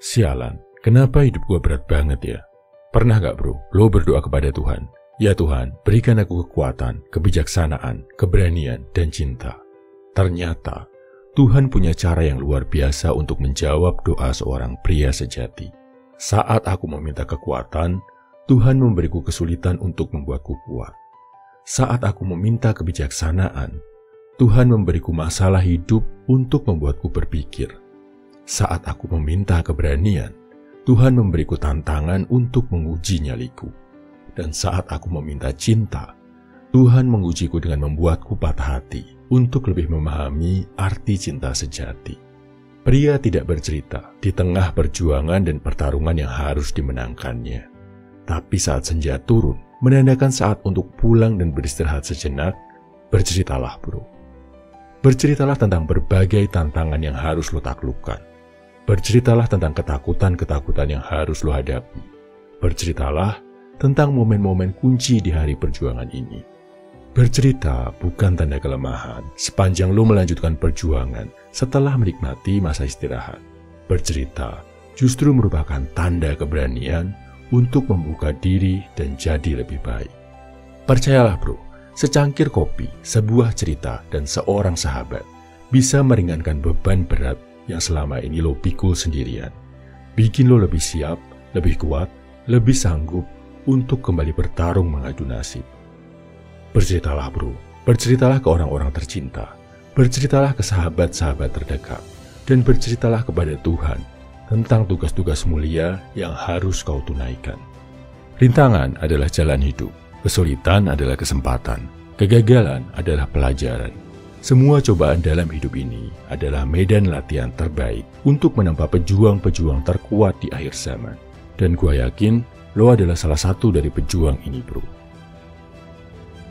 Sialan, kenapa hidup gue berat banget ya? Pernah gak bro, lo berdoa kepada Tuhan? Ya Tuhan, berikan aku kekuatan, kebijaksanaan, keberanian, dan cinta. Ternyata, Tuhan punya cara yang luar biasa untuk menjawab doa seorang pria sejati. Saat aku meminta kekuatan, Tuhan memberiku kesulitan untuk membuatku kuat. Saat aku meminta kebijaksanaan, Tuhan memberiku masalah hidup untuk membuatku berpikir. Saat aku meminta keberanian, Tuhan memberiku tantangan untuk menguji nyaliku. Dan saat aku meminta cinta, Tuhan mengujiku dengan membuatku patah hati untuk lebih memahami arti cinta sejati. Pria tidak bercerita di tengah perjuangan dan pertarungan yang harus dimenangkannya. Tapi saat senja turun, menandakan saat untuk pulang dan beristirahat sejenak, berceritalah bro. Berceritalah tentang berbagai tantangan yang harus lo taklukkan. Berceritalah tentang ketakutan-ketakutan yang harus lo hadapi. Berceritalah tentang momen-momen kunci di hari perjuangan ini. Bercerita bukan tanda kelemahan sepanjang lo melanjutkan perjuangan setelah menikmati masa istirahat. Bercerita justru merupakan tanda keberanian untuk membuka diri dan jadi lebih baik. Percayalah bro, secangkir kopi, sebuah cerita, dan seorang sahabat bisa meringankan beban berat yang selama ini lo pikul sendirian. Bikin lo lebih siap, lebih kuat, lebih sanggup untuk kembali bertarung mengadu nasib. Berceritalah bro, berceritalah ke orang-orang tercinta, berceritalah ke sahabat-sahabat terdekat, dan berceritalah kepada Tuhan tentang tugas-tugas mulia yang harus kau tunaikan. Rintangan adalah jalan hidup, kesulitan adalah kesempatan, kegagalan adalah pelajaran. Semua cobaan dalam hidup ini adalah medan latihan terbaik untuk menambah pejuang-pejuang terkuat di akhir zaman. Dan gua yakin lo adalah salah satu dari pejuang ini bro.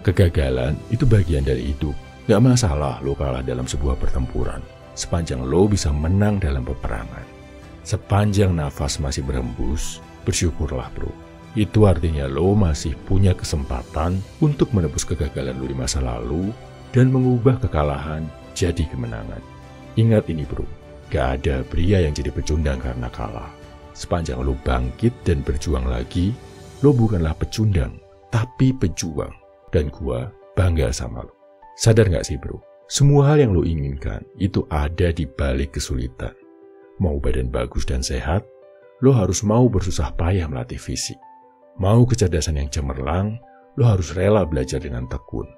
Kegagalan itu bagian dari hidup. Gak masalah lo kalah dalam sebuah pertempuran, sepanjang lo bisa menang dalam peperangan. Sepanjang nafas masih berhembus, bersyukurlah bro. Itu artinya lo masih punya kesempatan untuk menebus kegagalan lo di masa lalu dan mengubah kekalahan jadi kemenangan. Ingat ini bro, gak ada pria yang jadi pecundang karena kalah. Sepanjang lo bangkit dan berjuang lagi, lo bukanlah pecundang, tapi pejuang. Dan gua bangga sama lo. Sadar gak sih bro, semua hal yang lo inginkan itu ada di balik kesulitan. Mau badan bagus dan sehat, lo harus mau bersusah payah melatih fisik. Mau kecerdasan yang cemerlang, lo harus rela belajar dengan tekun.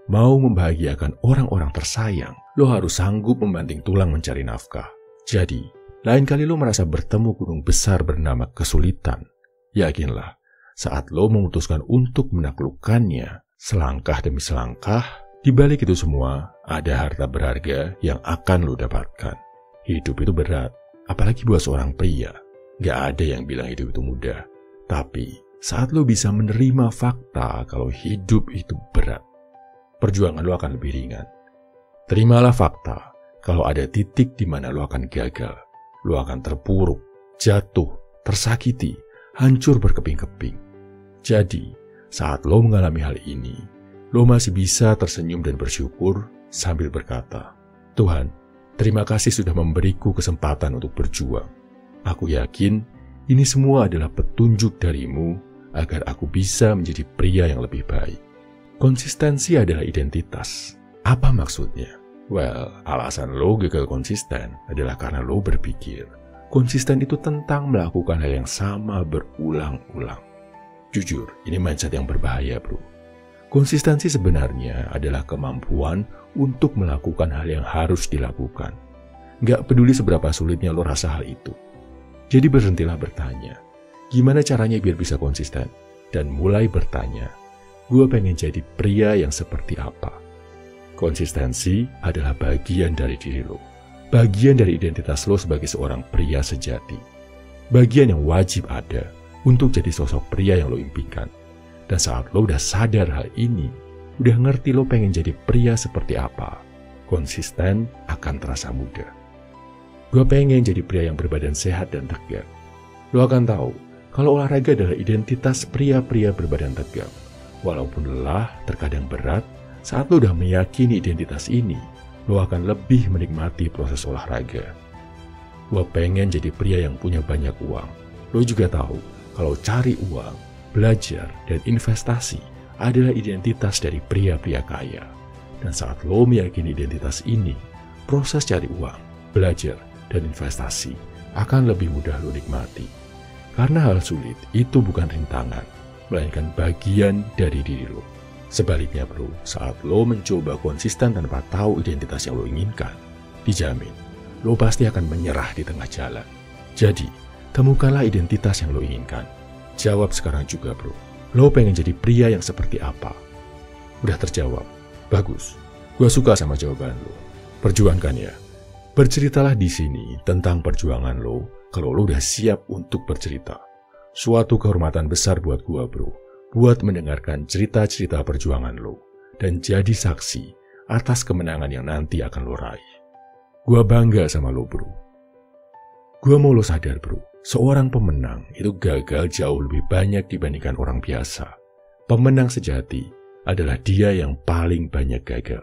Mau membahagiakan orang-orang tersayang, lo harus sanggup membanting tulang mencari nafkah. Jadi, lain kali lo merasa bertemu gunung besar bernama kesulitan, yakinlah, saat lo memutuskan untuk menaklukkannya, selangkah demi selangkah, di balik itu semua, ada harta berharga yang akan lo dapatkan. Hidup itu berat, apalagi buat seorang pria. Gak ada yang bilang hidup itu mudah. Tapi, saat lo bisa menerima fakta kalau hidup itu berat, perjuangan lo akan lebih ringan. Terimalah fakta kalau ada titik di mana lo akan gagal. Lo akan terpuruk, jatuh, tersakiti, hancur berkeping-keping. Jadi, saat lo mengalami hal ini, lo masih bisa tersenyum dan bersyukur sambil berkata, Tuhan, terima kasih sudah memberiku kesempatan untuk berjuang. Aku yakin ini semua adalah petunjuk darimu agar aku bisa menjadi pria yang lebih baik. Konsistensi adalah identitas. Apa maksudnya? Well, alasan lo gagal konsisten adalah karena lo berpikir konsisten itu tentang melakukan hal yang sama berulang-ulang. Jujur, ini mindset yang berbahaya bro. Konsistensi sebenarnya adalah kemampuan untuk melakukan hal yang harus dilakukan. Gak peduli seberapa sulitnya lo rasa hal itu. Jadi berhentilah bertanya, gimana caranya biar bisa konsisten? Dan mulai bertanya, gue pengen jadi pria yang seperti apa? Konsistensi adalah bagian dari diri lo. Bagian dari identitas lo sebagai seorang pria sejati. Bagian yang wajib ada untuk jadi sosok pria yang lo impikan. Dan saat lo udah sadar hal ini, udah ngerti lo pengen jadi pria seperti apa, konsisten akan terasa mudah. Gue pengen jadi pria yang berbadan sehat dan tegap. Lo akan tahu kalau olahraga adalah identitas pria-pria berbadan tegap. Walaupun lelah, terkadang berat, saat lo udah meyakini identitas ini, lo akan lebih menikmati proses olahraga. Gue pengen jadi pria yang punya banyak uang. Lo juga tahu kalau cari uang, belajar, dan investasi adalah identitas dari pria-pria kaya. Dan saat lo meyakini identitas ini, proses cari uang, belajar, dan investasi akan lebih mudah lo nikmati. Karena hal sulit itu bukan rintangan, melainkan bagian dari diri lo. Sebaliknya bro, saat lo mencoba konsisten tanpa tahu identitas yang lo inginkan, dijamin lo pasti akan menyerah di tengah jalan. Jadi, temukanlah identitas yang lo inginkan. Jawab sekarang juga bro, lo pengen jadi pria yang seperti apa? Udah terjawab? Bagus, gue suka sama jawaban lo. Perjuangkan ya. Berceritalah di sini tentang perjuangan lo kalau lo udah siap untuk bercerita. Suatu kehormatan besar buat gue bro, buat mendengarkan cerita-cerita perjuangan lo dan jadi saksi atas kemenangan yang nanti akan lo raih. Gua bangga sama lo bro. Gua mau lo sadar bro, seorang pemenang itu gagal jauh lebih banyak dibandingkan orang biasa. Pemenang sejati adalah dia yang paling banyak gagal.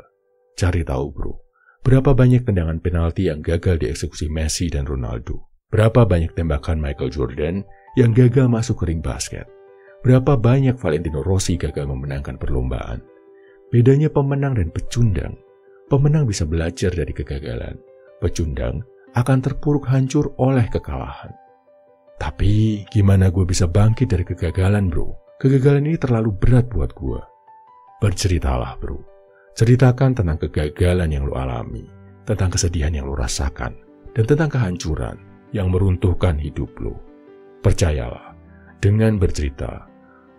Cari tahu bro, berapa banyak tendangan penalti yang gagal dieksekusi Messi dan Ronaldo. Berapa banyak tembakan Michael Jordan yang gagal masuk ke ring basket. Berapa banyak Valentino Rossi gagal memenangkan perlombaan. Bedanya pemenang dan pecundang. Pemenang bisa belajar dari kegagalan. Pecundang akan terpuruk hancur oleh kekalahan. Tapi gimana gue bisa bangkit dari kegagalan bro? Kegagalan ini terlalu berat buat gue. Berceritalah bro. Ceritakan tentang kegagalan yang lo alami, tentang kesedihan yang lo rasakan, dan tentang kehancuran yang meruntuhkan hidup lo. Percayalah, dengan bercerita,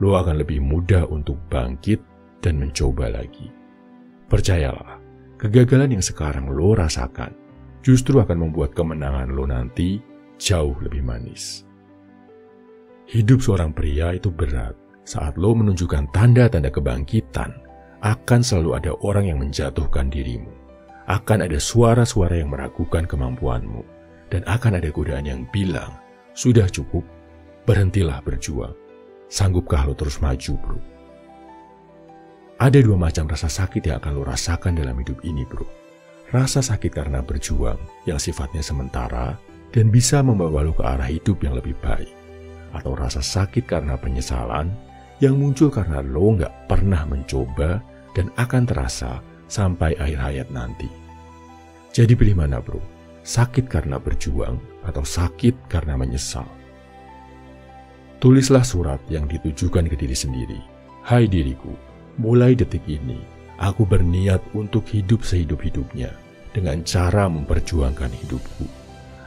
lo akan lebih mudah untuk bangkit dan mencoba lagi. Percayalah, kegagalan yang sekarang lo rasakan justru akan membuat kemenangan lo nanti jauh lebih manis. Hidup seorang pria itu berat. Saat lo menunjukkan tanda-tanda kebangkitan, akan selalu ada orang yang menjatuhkan dirimu. Akan ada suara-suara yang meragukan kemampuanmu. Dan akan ada godaan yang bilang, sudah cukup, berhentilah berjuang. Sanggupkah lo terus maju bro? Ada dua macam rasa sakit yang akan lo rasakan dalam hidup ini bro. Rasa sakit karena berjuang yang sifatnya sementara dan bisa membawa lo ke arah hidup yang lebih baik. Atau rasa sakit karena penyesalan yang muncul karena lo nggak pernah mencoba dan akan terasa sampai akhir hayat nanti. Jadi pilih mana bro? Sakit karena berjuang atau sakit karena menyesal? Tulislah surat yang ditujukan ke diri sendiri. Hai diriku, mulai detik ini, aku berniat untuk hidup sehidup-hidupnya dengan cara memperjuangkan hidupku.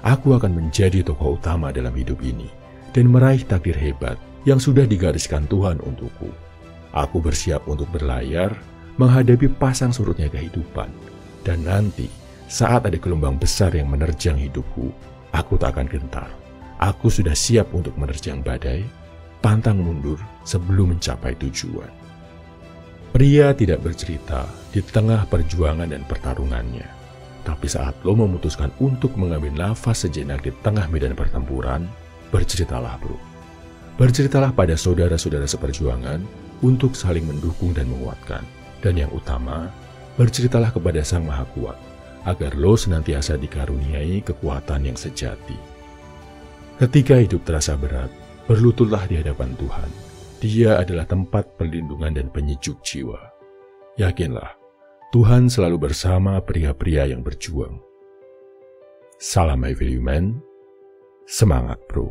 Aku akan menjadi tokoh utama dalam hidup ini dan meraih takdir hebat yang sudah digariskan Tuhan untukku. Aku bersiap untuk berlayar menghadapi pasang surutnya kehidupan. Dan nanti, saat ada gelombang besar yang menerjang hidupku, aku tak akan gentar. Aku sudah siap untuk menerjang badai, pantang mundur sebelum mencapai tujuan. Pria tidak bercerita di tengah perjuangan dan pertarungannya. Tapi saat lo memutuskan untuk mengambil nafas sejenak di tengah medan pertempuran, berceritalah bro. Berceritalah pada saudara-saudara seperjuangan untuk saling mendukung dan menguatkan. Dan yang utama, berceritalah kepada Sang Maha Kuat, agar lo senantiasa dikaruniai kekuatan yang sejati. Ketika hidup terasa berat, berlututlah di hadapan Tuhan. Dia adalah tempat perlindungan dan penyejuk jiwa. Yakinlah, Tuhan selalu bersama pria-pria yang berjuang. Salam My Value Man, semangat bro.